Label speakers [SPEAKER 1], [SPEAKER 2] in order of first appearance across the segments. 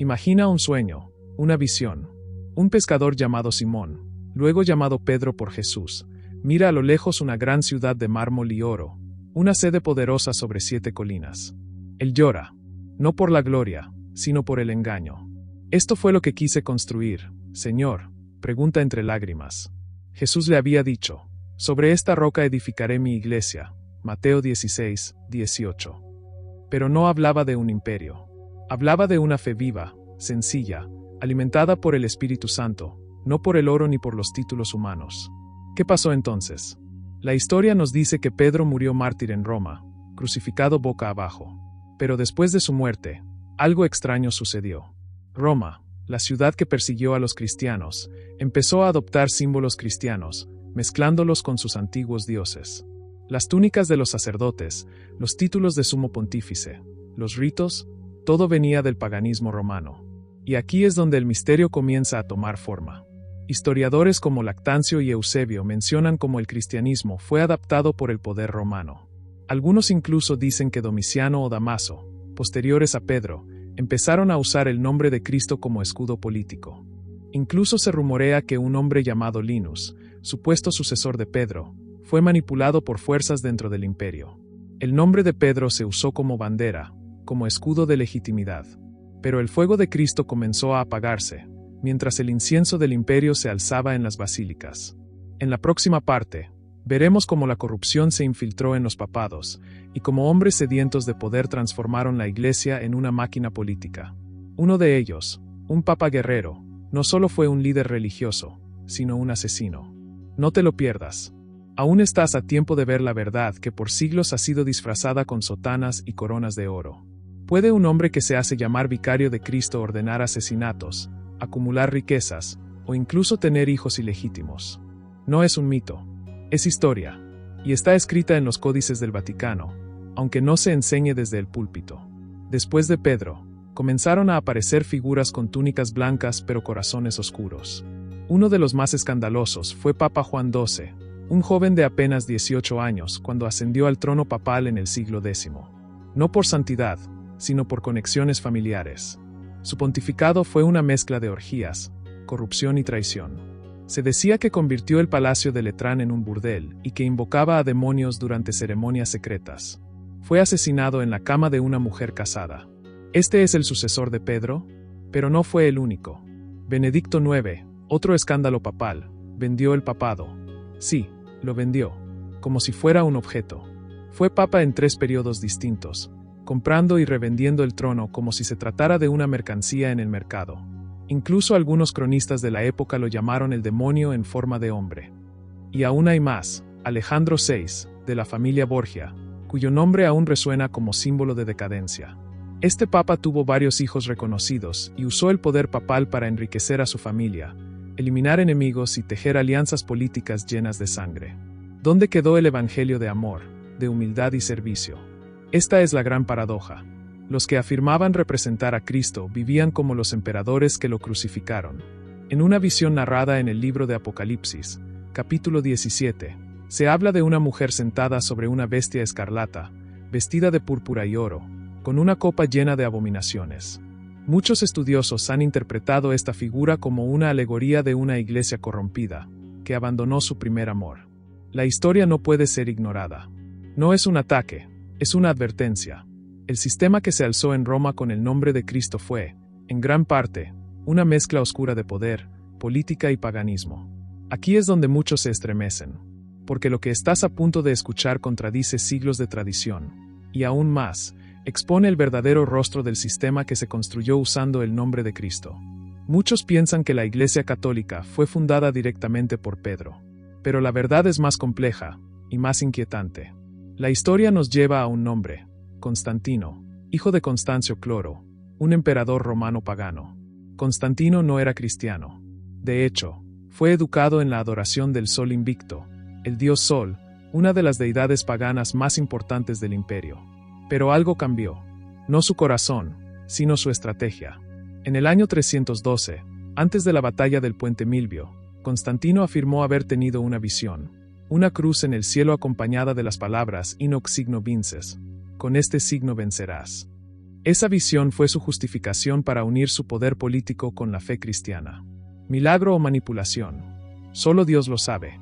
[SPEAKER 1] Imagina un sueño, una visión. Un pescador llamado Simón, luego llamado Pedro por Jesús, mira a lo lejos una gran ciudad de mármol y oro, una sede poderosa sobre 7 colinas. Él llora, no por la gloria, sino por el engaño. Esto fue lo que quise construir, Señor, pregunta entre lágrimas. Jesús le había dicho, sobre esta roca edificaré mi iglesia, Mateo 16, 18. Pero no hablaba de un imperio. Hablaba de una fe viva, sencilla, alimentada por el Espíritu Santo, no por el oro ni por los títulos humanos. ¿Qué pasó entonces? La historia nos dice que Pedro murió mártir en Roma, crucificado boca abajo. Pero después de su muerte, algo extraño sucedió. Roma, la ciudad que persiguió a los cristianos, empezó a adoptar símbolos cristianos, mezclándolos con sus antiguos dioses. Las túnicas de los sacerdotes, los títulos de sumo pontífice, los ritos, todo venía del paganismo romano. Y aquí es donde el misterio comienza a tomar forma. Historiadores como Lactancio y Eusebio mencionan cómo el cristianismo fue adaptado por el poder romano. Algunos incluso dicen que Domiciano o Damaso, posteriores a Pedro, empezaron a usar el nombre de Cristo como escudo político. Incluso se rumorea que un hombre llamado Linus, supuesto sucesor de Pedro, fue manipulado por fuerzas dentro del imperio. El nombre de Pedro se usó como bandera, como escudo de legitimidad. Pero el fuego de Cristo comenzó a apagarse, mientras el incienso del imperio se alzaba en las basílicas. En la próxima parte, veremos cómo la corrupción se infiltró en los papados, y cómo hombres sedientos de poder transformaron la iglesia en una máquina política. Uno de ellos, un papa guerrero, no solo fue un líder religioso, sino un asesino. No te lo pierdas. Aún estás a tiempo de ver la verdad que por siglos ha sido disfrazada con sotanas y coronas de oro. ¿Puede un hombre que se hace llamar vicario de Cristo ordenar asesinatos, acumular riquezas, o incluso tener hijos ilegítimos? No es un mito, es historia, y está escrita en los códices del Vaticano, aunque no se enseñe desde el púlpito. Después de Pedro, comenzaron a aparecer figuras con túnicas blancas pero corazones oscuros. Uno de los más escandalosos fue Papa Juan XII, un joven de apenas 18 años cuando ascendió al trono papal en el siglo X. No por santidad, sino por conexiones familiares. Su pontificado fue una mezcla de orgías, corrupción y traición. Se decía que convirtió el palacio de Letrán en un burdel y que invocaba a demonios durante ceremonias secretas. Fue asesinado en la cama de una mujer casada. ¿Este es el sucesor de Pedro? Pero no fue el único. Benedicto IX, otro escándalo papal, vendió el papado. Sí, lo vendió, como si fuera un objeto. Fue papa en 3 periodos distintos, comprando y revendiendo el trono como si se tratara de una mercancía en el mercado. Incluso algunos cronistas de la época lo llamaron el demonio en forma de hombre. Y aún hay más, Alejandro VI, de la familia Borgia, cuyo nombre aún resuena como símbolo de decadencia. Este papa tuvo varios hijos reconocidos y usó el poder papal para enriquecer a su familia, eliminar enemigos y tejer alianzas políticas llenas de sangre. ¿Dónde quedó el evangelio de amor, de humildad y servicio? Esta es la gran paradoja. Los que afirmaban representar a Cristo vivían como los emperadores que lo crucificaron. En una visión narrada en el libro de Apocalipsis, capítulo 17, se habla de una mujer sentada sobre una bestia escarlata, vestida de púrpura y oro, con una copa llena de abominaciones. Muchos estudiosos han interpretado esta figura como una alegoría de una iglesia corrompida, que abandonó su primer amor. La historia no puede ser ignorada. No es un ataque, es una advertencia. El sistema que se alzó en Roma con el nombre de Cristo fue, en gran parte, una mezcla oscura de poder, política y paganismo. Aquí es donde muchos se estremecen, porque lo que estás a punto de escuchar contradice siglos de tradición, y aún más, expone el verdadero rostro del sistema que se construyó usando el nombre de Cristo. Muchos piensan que la Iglesia Católica fue fundada directamente por Pedro, pero la verdad es más compleja y más inquietante. La historia nos lleva a un nombre, Constantino, hijo de Constancio Cloro, un emperador romano pagano. Constantino no era cristiano. De hecho, fue educado en la adoración del Sol Invicto, el dios Sol, una de las deidades paganas más importantes del imperio. Pero algo cambió. No su corazón, sino su estrategia. En el año 312, antes de la batalla del Puente Milvio, Constantino afirmó haber tenido una visión. Una cruz en el cielo acompañada de las palabras Inoc signo vinces. Con este signo vencerás. Esa visión fue su justificación para unir su poder político con la fe cristiana. ¿Milagro o manipulación? Solo Dios lo sabe.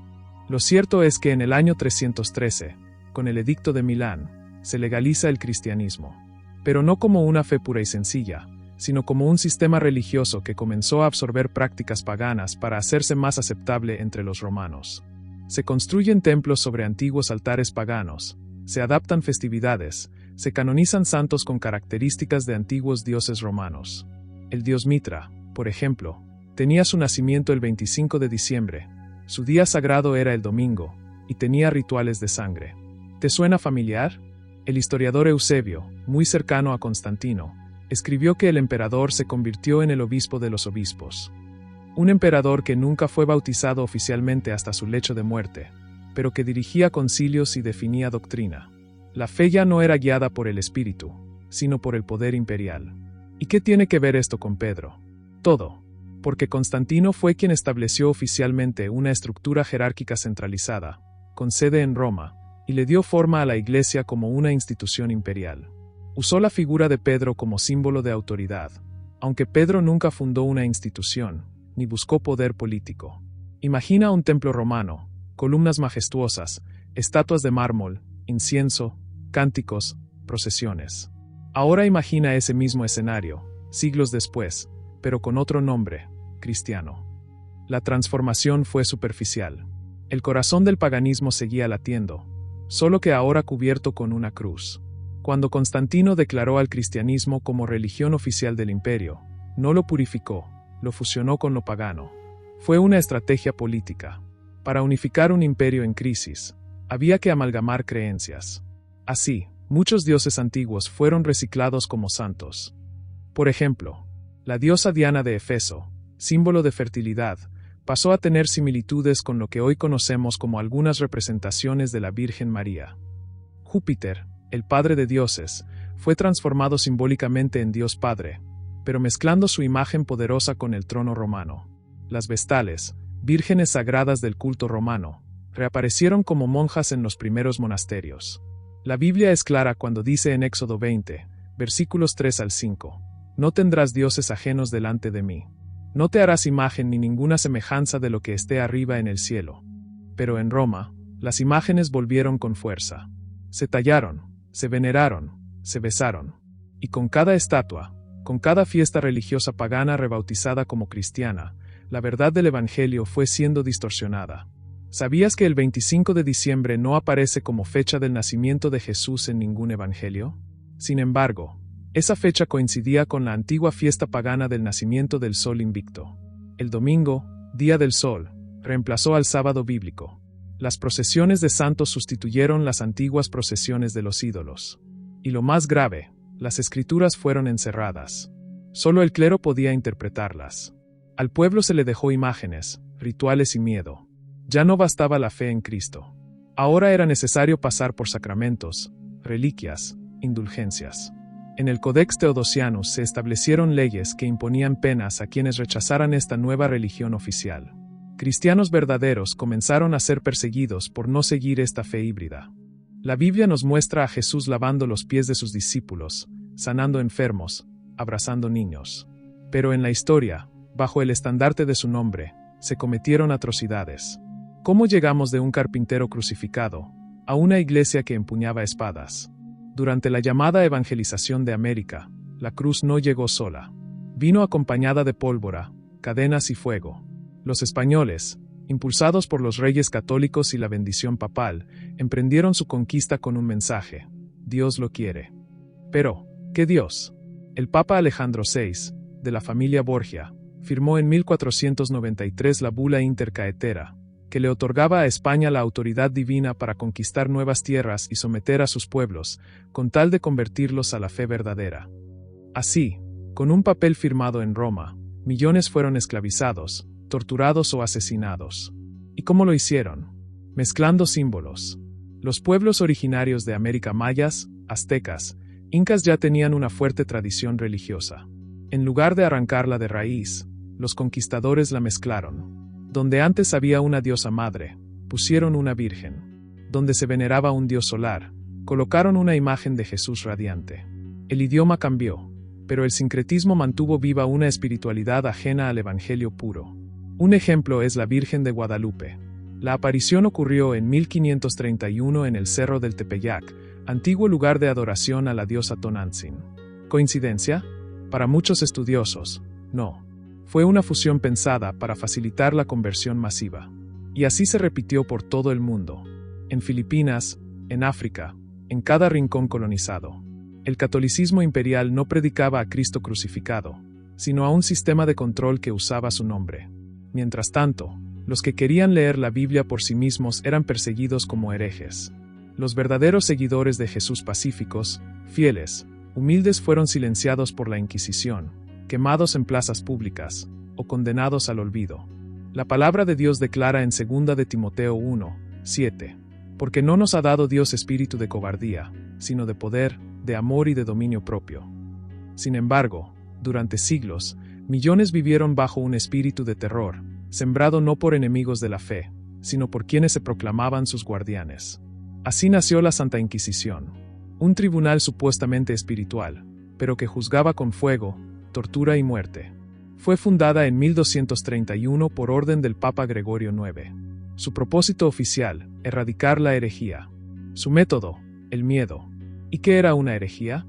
[SPEAKER 1] Lo cierto es que en el año 313, con el Edicto de Milán, se legaliza el cristianismo. Pero no como una fe pura y sencilla, sino como un sistema religioso que comenzó a absorber prácticas paganas para hacerse más aceptable entre los romanos. Se construyen templos sobre antiguos altares paganos, se adaptan festividades, se canonizan santos con características de antiguos dioses romanos. El dios Mitra, por ejemplo, tenía su nacimiento el 25 de diciembre, su día sagrado era el domingo, y tenía rituales de sangre. ¿Te suena familiar? El historiador Eusebio, muy cercano a Constantino, escribió que el emperador se convirtió en el obispo de los obispos. Un emperador que nunca fue bautizado oficialmente hasta su lecho de muerte, pero que dirigía concilios y definía doctrina. La fe ya no era guiada por el espíritu, sino por el poder imperial. ¿Y qué tiene que ver esto con Pedro? Todo. Porque Constantino fue quien estableció oficialmente una estructura jerárquica centralizada, con sede en Roma, y le dio forma a la Iglesia como una institución imperial. Usó la figura de Pedro como símbolo de autoridad, aunque Pedro nunca fundó una institución, ni buscó poder político. Imagina un templo romano, columnas majestuosas, estatuas de mármol, incienso, cánticos, procesiones. Ahora imagina ese mismo escenario, siglos después, pero con otro nombre, cristiano. La transformación fue superficial. El corazón del paganismo seguía latiendo, solo que ahora cubierto con una cruz. Cuando Constantino declaró al cristianismo como religión oficial del imperio, no lo purificó, lo fusionó con lo pagano. Fue una estrategia política. Para unificar un imperio en crisis, había que amalgamar creencias. Así, muchos dioses antiguos fueron reciclados como santos. Por ejemplo, la diosa Diana de Éfeso, símbolo de fertilidad, pasó a tener similitudes con lo que hoy conocemos como algunas representaciones de la Virgen María. Júpiter, el padre de dioses, fue transformado simbólicamente en Dios Padre, pero mezclando su imagen poderosa con el trono romano. Las vestales, vírgenes sagradas del culto romano, reaparecieron como monjas en los primeros monasterios. La Biblia es clara cuando dice en Éxodo 20, versículos 3 al 5, «No tendrás dioses ajenos delante de mí. No te harás imagen ni ninguna semejanza de lo que esté arriba en el cielo». Pero en Roma, las imágenes volvieron con fuerza. Se tallaron, se veneraron, se besaron. Y con cada estatua, con cada fiesta religiosa pagana rebautizada como cristiana, la verdad del Evangelio fue siendo distorsionada. ¿Sabías que el 25 de diciembre no aparece como fecha del nacimiento de Jesús en ningún Evangelio? Sin embargo, esa fecha coincidía con la antigua fiesta pagana del nacimiento del Sol Invicto. El domingo, Día del Sol, reemplazó al sábado bíblico. Las procesiones de santos sustituyeron las antiguas procesiones de los ídolos. Y lo más grave, las escrituras fueron encerradas. Solo el clero podía interpretarlas. Al pueblo se le dejó imágenes, rituales y miedo. Ya no bastaba la fe en Cristo. Ahora era necesario pasar por sacramentos, reliquias, indulgencias. En el Codex Theodosianus se establecieron leyes que imponían penas a quienes rechazaran esta nueva religión oficial. Cristianos verdaderos comenzaron a ser perseguidos por no seguir esta fe híbrida. La Biblia nos muestra a Jesús lavando los pies de sus discípulos, sanando enfermos, abrazando niños. Pero en la historia, bajo el estandarte de su nombre, se cometieron atrocidades. ¿Cómo llegamos de un carpintero crucificado a una iglesia que empuñaba espadas? Durante la llamada evangelización de América, la cruz no llegó sola. Vino acompañada de pólvora, cadenas y fuego. Los españoles, impulsados por los reyes católicos y la bendición papal, emprendieron su conquista con un mensaje: Dios lo quiere. Pero, ¿qué Dios? El Papa Alejandro VI, de la familia Borgia, firmó en 1493 la Bula Inter Caetera, que le otorgaba a España la autoridad divina para conquistar nuevas tierras y someter a sus pueblos, con tal de convertirlos a la fe verdadera. Así, con un papel firmado en Roma, millones fueron esclavizados, torturados o asesinados. ¿Y cómo lo hicieron? Mezclando símbolos. Los pueblos originarios de América, mayas, aztecas, incas, ya tenían una fuerte tradición religiosa. En lugar de arrancarla de raíz, los conquistadores la mezclaron. Donde antes había una diosa madre, pusieron una virgen. Donde se veneraba un dios solar, colocaron una imagen de Jesús radiante. El idioma cambió, pero el sincretismo mantuvo viva una espiritualidad ajena al evangelio puro. Un ejemplo es la Virgen de Guadalupe. La aparición ocurrió en 1531 en el Cerro del Tepeyac, antiguo lugar de adoración a la diosa Tonantzin. ¿Coincidencia? Para muchos estudiosos, no. Fue una fusión pensada para facilitar la conversión masiva. Y así se repitió por todo el mundo. En Filipinas, en África, en cada rincón colonizado. El catolicismo imperial no predicaba a Cristo crucificado, sino a un sistema de control que usaba su nombre. Mientras tanto, los que querían leer la Biblia por sí mismos eran perseguidos como herejes. Los verdaderos seguidores de Jesús pacíficos, fieles, humildes fueron silenciados por la Inquisición, quemados en plazas públicas, o condenados al olvido. La palabra de Dios declara en 2 de Timoteo 1, 7, porque no nos ha dado Dios espíritu de cobardía, sino de poder, de amor y de dominio propio. Sin embargo, durante siglos, millones vivieron bajo un espíritu de terror, sembrado no por enemigos de la fe, sino por quienes se proclamaban sus guardianes. Así nació la Santa Inquisición, un tribunal supuestamente espiritual, pero que juzgaba con fuego, tortura y muerte. Fue fundada en 1231 por orden del Papa Gregorio IX. Su propósito oficial, erradicar la herejía. Su método, el miedo. ¿Y qué era una herejía?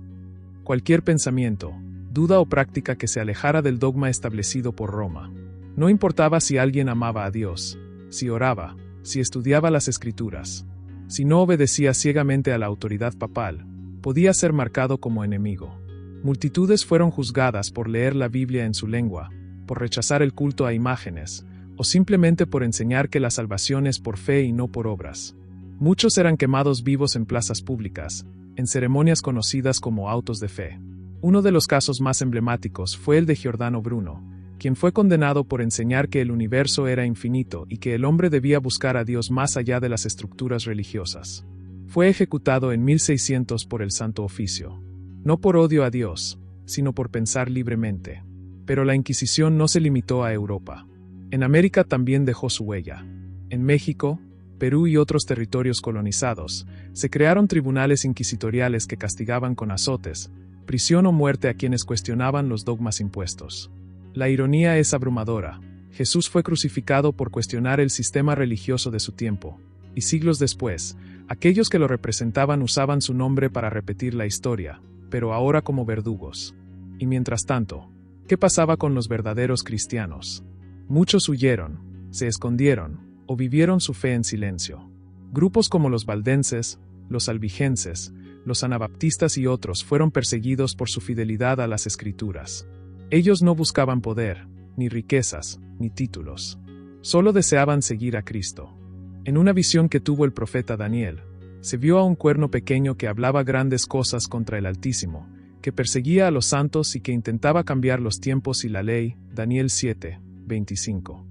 [SPEAKER 1] Cualquier pensamiento, duda o práctica que se alejara del dogma establecido por Roma. No importaba si alguien amaba a Dios, si oraba, si estudiaba las Escrituras. Si no obedecía ciegamente a la autoridad papal, podía ser marcado como enemigo. Multitudes fueron juzgadas por leer la Biblia en su lengua, por rechazar el culto a imágenes, o simplemente por enseñar que la salvación es por fe y no por obras. Muchos eran quemados vivos en plazas públicas, en ceremonias conocidas como autos de fe. Uno de los casos más emblemáticos fue el de Giordano Bruno, quien fue condenado por enseñar que el universo era infinito y que el hombre debía buscar a Dios más allá de las estructuras religiosas. Fue ejecutado en 1600 por el Santo Oficio. No por odio a Dios, sino por pensar libremente. Pero la Inquisición no se limitó a Europa. En América también dejó su huella. En México, Perú y otros territorios colonizados, se crearon tribunales inquisitoriales que castigaban con azotes, prisión o muerte a quienes cuestionaban los dogmas impuestos. La ironía es abrumadora. Jesús fue crucificado por cuestionar el sistema religioso de su tiempo, y siglos después, aquellos que lo representaban usaban su nombre para repetir la historia, pero ahora como verdugos. Y mientras tanto, ¿qué pasaba con los verdaderos cristianos? Muchos huyeron, se escondieron, o vivieron su fe en silencio. Grupos como los valdenses, los albigenses, los anabaptistas y otros fueron perseguidos por su fidelidad a las Escrituras. Ellos no buscaban poder, ni riquezas, ni títulos. Solo deseaban seguir a Cristo. En una visión que tuvo el profeta Daniel, se vio a un cuerno pequeño que hablaba grandes cosas contra el Altísimo, que perseguía a los santos y que intentaba cambiar los tiempos y la ley. Daniel 7, 25.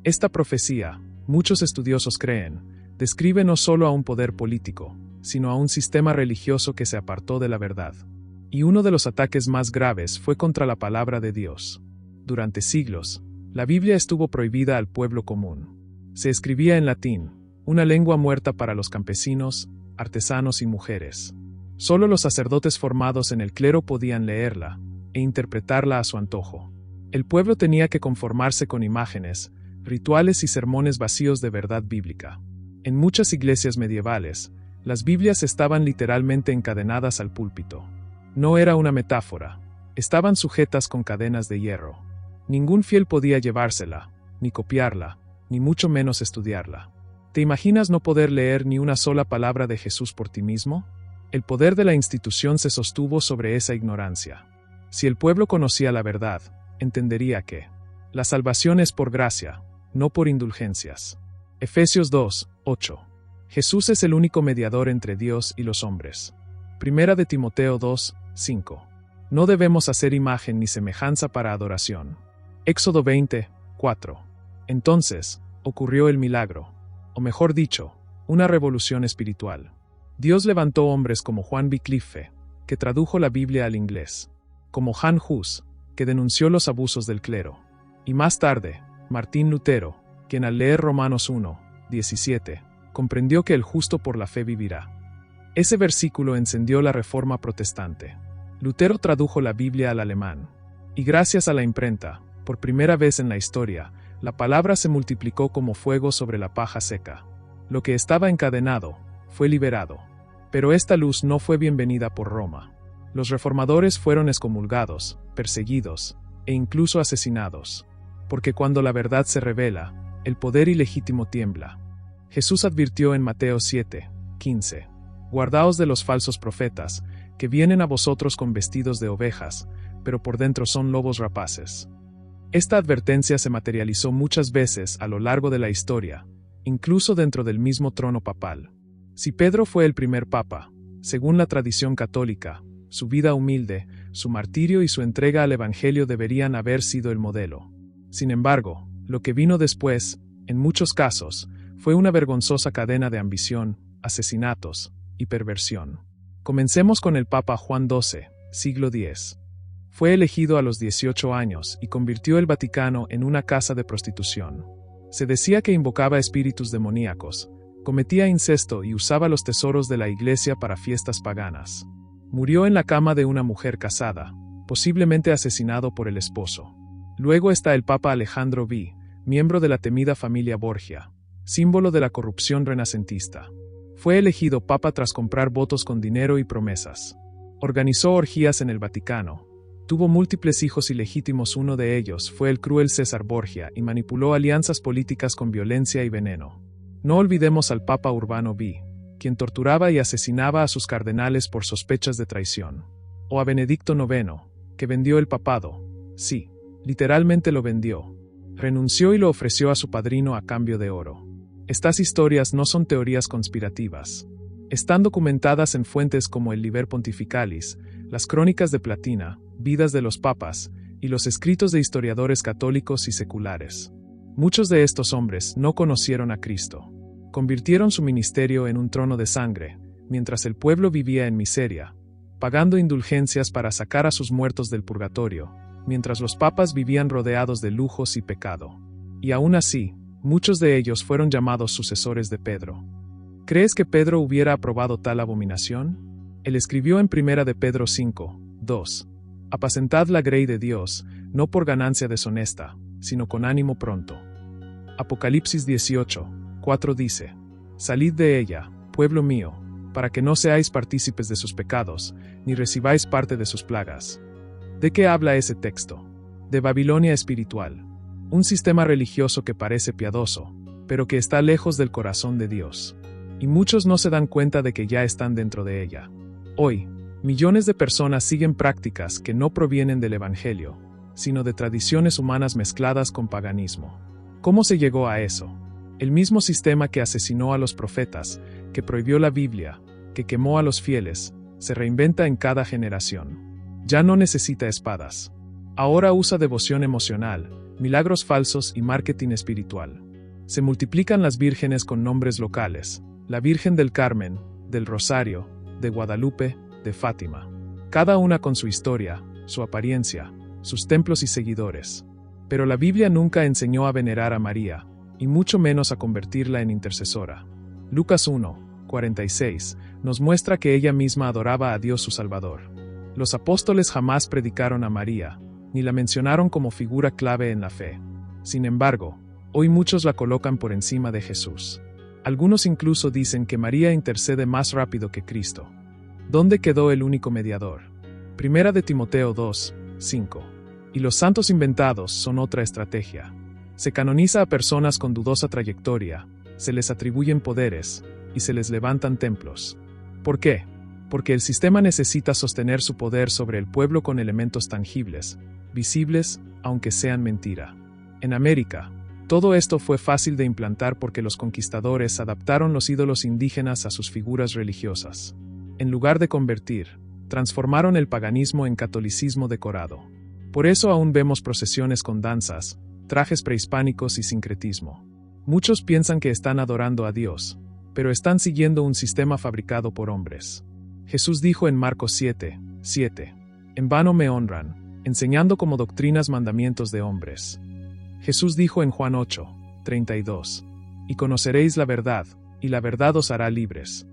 [SPEAKER 1] Esta profecía, muchos estudiosos creen, describe no solo a un poder político, sino a un sistema religioso que se apartó de la verdad. Y uno de los ataques más graves fue contra la palabra de Dios. Durante siglos, la Biblia estuvo prohibida al pueblo común. Se escribía en latín, una lengua muerta para los campesinos, artesanos y mujeres. Solo los sacerdotes formados en el clero podían leerla e interpretarla a su antojo. El pueblo tenía que conformarse con imágenes, rituales y sermones vacíos de verdad bíblica. En muchas iglesias medievales, las Biblias estaban literalmente encadenadas al púlpito. No era una metáfora, estaban sujetas con cadenas de hierro. Ningún fiel podía llevársela, ni copiarla, ni mucho menos estudiarla. ¿Te imaginas no poder leer ni una sola palabra de Jesús por ti mismo? El poder de la institución se sostuvo sobre esa ignorancia. Si el pueblo conocía la verdad, entendería que la salvación es por gracia, no por indulgencias. Efesios 2, 8. Jesús es el único mediador entre Dios y los hombres. Primera de Timoteo 2, 5. No debemos hacer imagen ni semejanza para adoración. Éxodo 20, 4. Entonces, ocurrió el milagro, o mejor dicho, una revolución espiritual. Dios levantó hombres como Juan Wycliffe, que tradujo la Biblia al inglés, como Jan Hus, que denunció los abusos del clero, y más tarde, Martín Lutero, quien al leer Romanos 1, 17, comprendió que el justo por la fe vivirá. Ese versículo encendió la Reforma protestante. Lutero tradujo la Biblia al alemán. Y gracias a la imprenta, por primera vez en la historia, la palabra se multiplicó como fuego sobre la paja seca. Lo que estaba encadenado fue liberado. Pero esta luz no fue bienvenida por Roma. Los reformadores fueron excomulgados, perseguidos e incluso asesinados. Porque cuando la verdad se revela, el poder ilegítimo tiembla. Jesús advirtió en Mateo 7:15: Guardaos de los falsos profetas, que vienen a vosotros con vestidos de ovejas, pero por dentro son lobos rapaces. Esta advertencia se materializó muchas veces a lo largo de la historia, incluso dentro del mismo trono papal. Si Pedro fue el primer papa, según la tradición católica, su vida humilde, su martirio y su entrega al Evangelio deberían haber sido el modelo. Sin embargo, lo que vino después, en muchos casos, fue una vergonzosa cadena de ambición, asesinatos y perversión. Comencemos con el Papa Juan XII, siglo X. Fue elegido a los 18 años y convirtió el Vaticano en una casa de prostitución. Se decía que invocaba espíritus demoníacos, cometía incesto y usaba los tesoros de la iglesia para fiestas paganas. Murió en la cama de una mujer casada, posiblemente asesinado por el esposo. Luego está el Papa Alejandro V, miembro de la temida familia Borgia, símbolo de la corrupción renacentista. Fue elegido papa tras comprar votos con dinero y promesas. Organizó orgías en el Vaticano. Tuvo múltiples hijos ilegítimos, uno de ellos fue el cruel César Borgia, y manipuló alianzas políticas con violencia y veneno. No olvidemos al Papa Urbano V, quien torturaba y asesinaba a sus cardenales por sospechas de traición. O a Benedicto IX, que vendió el papado. Sí, literalmente lo vendió. Renunció y lo ofreció a su padrino a cambio de oro. Estas historias no son teorías conspirativas. Están documentadas en fuentes como el Liber Pontificalis, las Crónicas de Platina, Vidas de los Papas, y los escritos de historiadores católicos y seculares. Muchos de estos hombres no conocieron a Cristo. Convirtieron su ministerio en un trono de sangre, mientras el pueblo vivía en miseria, pagando indulgencias para sacar a sus muertos del purgatorio, mientras los papas vivían rodeados de lujos y pecado. Y aún así, muchos de ellos fueron llamados sucesores de Pedro. ¿Crees que Pedro hubiera aprobado tal abominación? Él escribió en 1 de Pedro 5:2: Apacentad la grey de Dios, no por ganancia deshonesta, sino con ánimo pronto. Apocalipsis 18:4 dice: Salid de ella, pueblo mío, para que no seáis partícipes de sus pecados, ni recibáis parte de sus plagas. ¿De qué habla ese texto? De Babilonia espiritual. Un sistema religioso que parece piadoso, pero que está lejos del corazón de Dios. Y muchos no se dan cuenta de que ya están dentro de ella. Hoy, millones de personas siguen prácticas que no provienen del Evangelio, sino de tradiciones humanas mezcladas con paganismo. ¿Cómo se llegó a eso? El mismo sistema que asesinó a los profetas, que prohibió la Biblia, que quemó a los fieles, se reinventa en cada generación. Ya no necesita espadas. Ahora usa devoción emocional, milagros falsos y marketing espiritual. Se multiplican las vírgenes con nombres locales: la Virgen del Carmen, del Rosario, de Guadalupe, de Fátima. Cada una con su historia, su apariencia, sus templos y seguidores. Pero la Biblia nunca enseñó a venerar a María, y mucho menos a convertirla en intercesora. Lucas 1:46 nos muestra que ella misma adoraba a Dios su Salvador. Los apóstoles jamás predicaron a María, ni la mencionaron como figura clave en la fe. Sin embargo, hoy muchos la colocan por encima de Jesús. Algunos incluso dicen que María intercede más rápido que Cristo. ¿Dónde quedó el único mediador? 1 de Timoteo 2:5. Y los santos inventados son otra estrategia. Se canoniza a personas con dudosa trayectoria, se les atribuyen poderes, y se les levantan templos. ¿Por qué? Porque el sistema necesita sostener su poder sobre el pueblo con elementos tangibles, visibles, aunque sean mentira. En América, todo esto fue fácil de implantar porque los conquistadores adaptaron los ídolos indígenas a sus figuras religiosas. En lugar de convertir, transformaron el paganismo en catolicismo decorado. Por eso aún vemos procesiones con danzas, trajes prehispánicos y sincretismo. Muchos piensan que están adorando a Dios, pero están siguiendo un sistema fabricado por hombres. Jesús dijo en Marcos 7:7: En vano me honran, enseñando como doctrinas mandamientos de hombres. Jesús dijo en Juan 8:32: Y conoceréis la verdad, y la verdad os hará libres.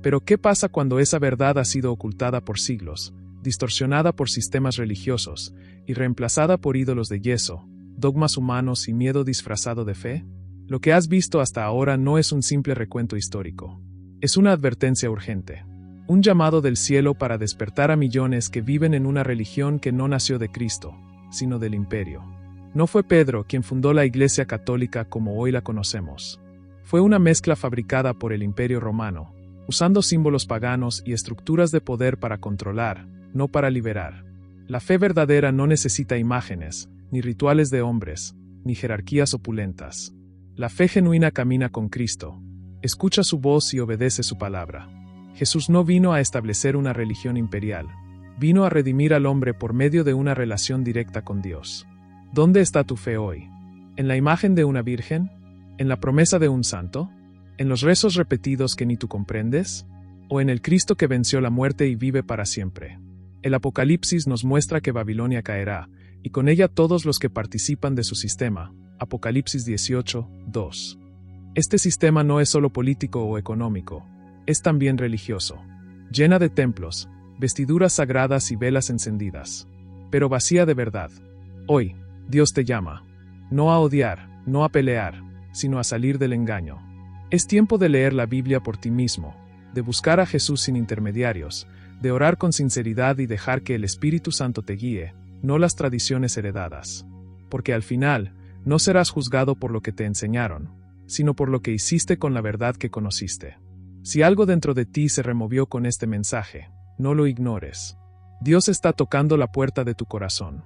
[SPEAKER 1] Pero ¿qué pasa cuando esa verdad ha sido ocultada por siglos, distorsionada por sistemas religiosos y reemplazada por ídolos de yeso, dogmas humanos y miedo disfrazado de fe? Lo que has visto hasta ahora no es un simple recuento histórico. Es una advertencia urgente. Un llamado del cielo para despertar a millones que viven en una religión que no nació de Cristo, sino del imperio. No fue Pedro quien fundó la Iglesia Católica como hoy la conocemos. Fue una mezcla fabricada por el Imperio Romano, usando símbolos paganos y estructuras de poder para controlar, no para liberar. La fe verdadera no necesita imágenes, ni rituales de hombres, ni jerarquías opulentas. La fe genuina camina con Cristo, escucha su voz y obedece su palabra. Jesús no vino a establecer una religión imperial, vino a redimir al hombre por medio de una relación directa con Dios. ¿Dónde está tu fe hoy? ¿En la imagen de una virgen? ¿En la promesa de un santo? ¿En los rezos repetidos que ni tú comprendes? ¿O en el Cristo que venció la muerte y vive para siempre? El Apocalipsis nos muestra que Babilonia caerá, y con ella todos los que participan de su sistema. Apocalipsis 18, 2. Este sistema no es solo político o económico, es también religioso. Llena de templos, vestiduras sagradas y velas encendidas. Pero vacía de verdad. Hoy, Dios te llama. No a odiar, no a pelear, sino a salir del engaño. Es tiempo de leer la Biblia por ti mismo, de buscar a Jesús sin intermediarios, de orar con sinceridad y dejar que el Espíritu Santo te guíe, no las tradiciones heredadas. Porque al final, no serás juzgado por lo que te enseñaron, sino por lo que hiciste con la verdad que conociste. Si algo dentro de ti se removió con este mensaje, no lo ignores. Dios está tocando la puerta de tu corazón.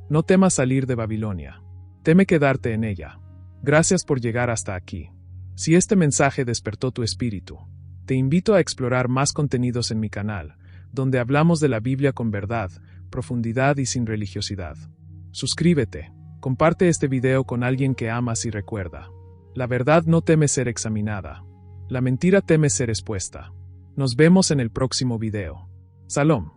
[SPEAKER 1] No temas salir de Babilonia. Teme quedarte en ella. Gracias por llegar hasta aquí. Si este mensaje despertó tu espíritu, te invito a explorar más contenidos en mi canal, donde hablamos de la Biblia con verdad, profundidad y sin religiosidad. Suscríbete, comparte este video con alguien que amas y recuerda. La verdad no teme ser examinada. La mentira teme ser expuesta. Nos vemos en el próximo video. Salom.